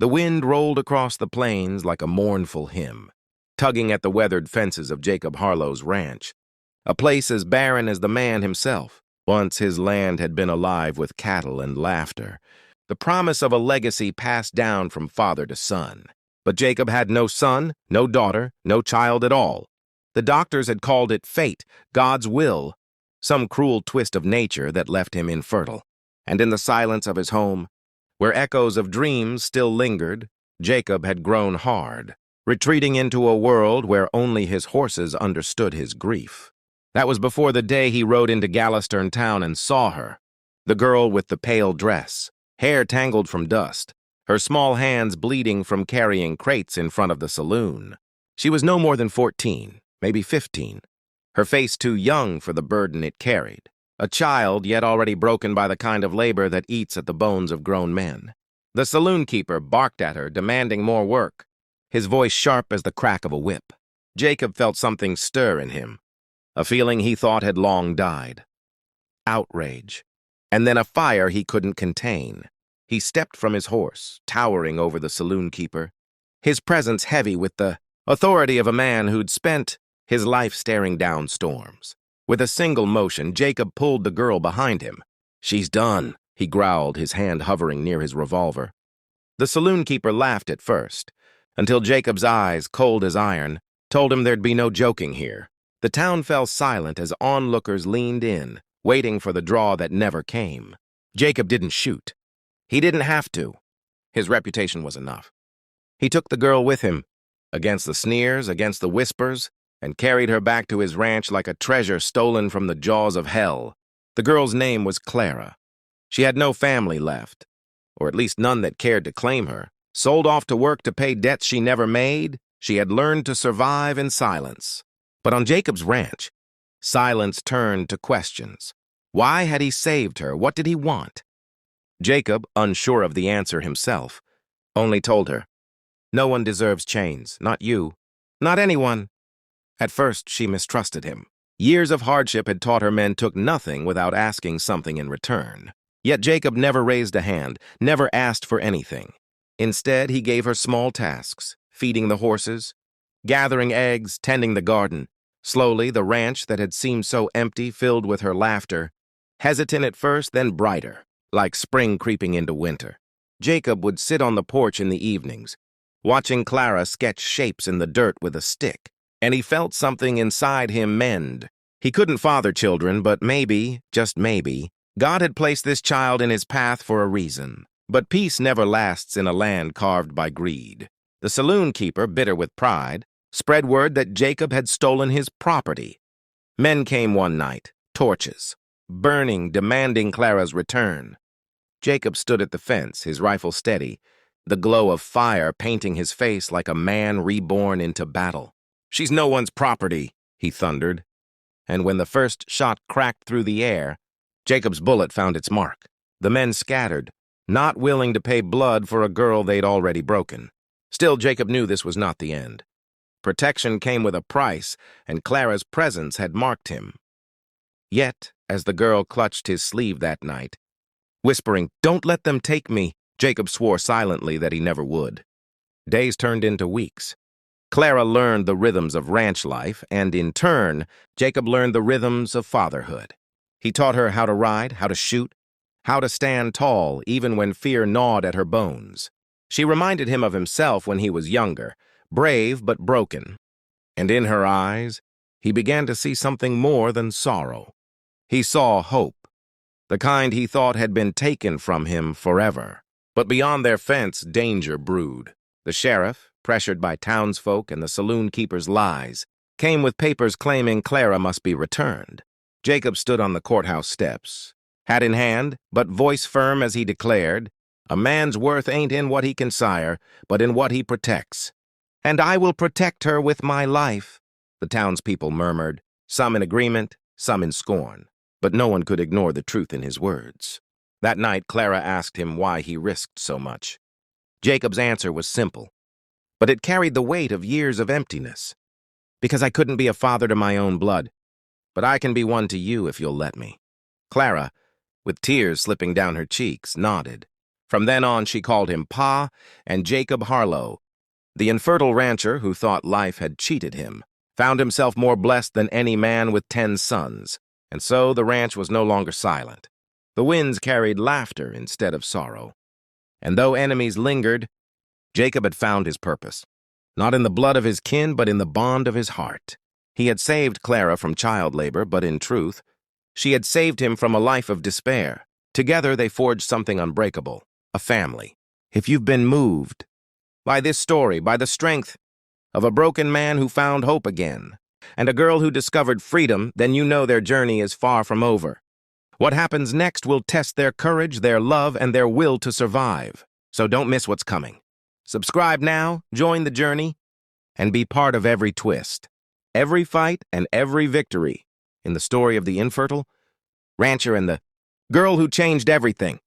The wind rolled across the plains like a mournful hymn, tugging at the weathered fences of Jacob Harlow's ranch, a place as barren as the man himself. Once his land had been alive with cattle and laughter, the promise of a legacy passed down from father to son. But Jacob had no son, no daughter, no child at all. The doctors had called it fate, God's will, some cruel twist of nature that left him infertile. And in the silence of his home, where echoes of dreams still lingered, Jacob had grown hard, retreating into a world where only his horses understood his grief. That was before the day he rode into Gallistern town and saw her, the girl with the pale dress, hair tangled from dust, her small hands bleeding from carrying crates in front of the saloon. She was no more than 14, maybe 15, her face too young for the burden it carried, a child yet already broken by the kind of labor that eats at the bones of grown men. The saloon keeper barked at her, demanding more work, his voice sharp as the crack of a whip. Jacob felt something stir in him, a feeling he thought had long died. Outrage, and then a fire he couldn't contain. He stepped from his horse, towering over the saloon keeper, his presence heavy with the authority of a man who'd spent his life staring down storms. With a single motion, Jacob pulled the girl behind him. "She's done," he growled, his hand hovering near his revolver. The saloon keeper laughed at first, until Jacob's eyes, cold as iron, told him there'd be no joking here. The town fell silent as onlookers leaned in, waiting for the draw that never came. Jacob didn't shoot. He didn't have to. His reputation was enough. He took the girl with him, against the sneers, against the whispers, and carried her back to his ranch like a treasure stolen from the jaws of hell. The girl's name was Clara. She had no family left, or at least none that cared to claim her. Sold off to work to pay debts she never made, she had learned to survive in silence. But on Jacob's ranch, silence turned to questions. Why had he saved her? What did he want? Jacob, unsure of the answer himself, only told her, "No one deserves chains, not you, not anyone." At first, she mistrusted him. Years of hardship had taught her men took nothing without asking something in return. Yet Jacob never raised a hand, never asked for anything. Instead, he gave her small tasks, feeding the horses, gathering eggs, tending the garden. Slowly, the ranch that had seemed so empty filled with her laughter, hesitant at first, then brighter, like spring creeping into winter. Jacob would sit on the porch in the evenings, watching Clara sketch shapes in the dirt with a stick, and he felt something inside him mend. He couldn't father children, but maybe, just maybe, God had placed this child in his path for a reason. But peace never lasts in a land carved by greed. The saloon keeper, bitter with pride, spread word that Jacob had stolen his property. Men came one night, torches, burning, demanding Clara's return. Jacob stood at the fence, his rifle steady, the glow of fire painting his face like a man reborn into battle. "She's no one's property," he thundered. And when the first shot cracked through the air, Jacob's bullet found its mark. The men scattered, not willing to pay blood for a girl they'd already broken. Still, Jacob knew this was not the end. Protection came with a price, and Clara's presence had marked him. Yet, as the girl clutched his sleeve that night, whispering, "Don't let them take me," Jacob swore silently that he never would. Days turned into weeks. Clara learned the rhythms of ranch life, and in turn, Jacob learned the rhythms of fatherhood. He taught her how to ride, how to shoot, how to stand tall even when fear gnawed at her bones. She reminded him of himself when he was younger, brave but broken. And in her eyes, he began to see something more than sorrow. He saw hope, the kind he thought had been taken from him forever. But beyond their fence, danger brewed. The sheriff, pressured by townsfolk and the saloon keeper's lies, came with papers claiming Clara must be returned. Jacob stood on the courthouse steps, hat in hand, but voice firm as he declared, "A man's worth ain't in what he can sire, but in what he protects. And I will protect her with my life," the townspeople murmured, some in agreement, some in scorn. But no one could ignore the truth in his words. That night, Clara asked him why he risked so much. Jacob's answer was simple, but it carried the weight of years of emptiness. "Because I couldn't be a father to my own blood, but I can be one to you if you'll let me." Clara, with tears slipping down her cheeks, nodded. From then on, she called him Pa and Jacob Harlow. The infertile rancher, who thought life had cheated him, found himself more blessed than any man with 10 sons, and so the ranch was no longer silent. The winds carried laughter instead of sorrow. And though enemies lingered, Jacob had found his purpose, not in the blood of his kin, but in the bond of his heart. He had saved Clara from child labor, but in truth, she had saved him from a life of despair. Together they forged something unbreakable, a family. If you've been moved by this story, by the strength of a broken man who found hope again, and a girl who discovered freedom, then you know their journey is far from over. What happens next will test their courage, their love, and their will to survive. So don't miss what's coming. Subscribe now, join the journey, and be part of every twist, every fight, and every victory in the story of the infertile rancher and the girl who changed everything.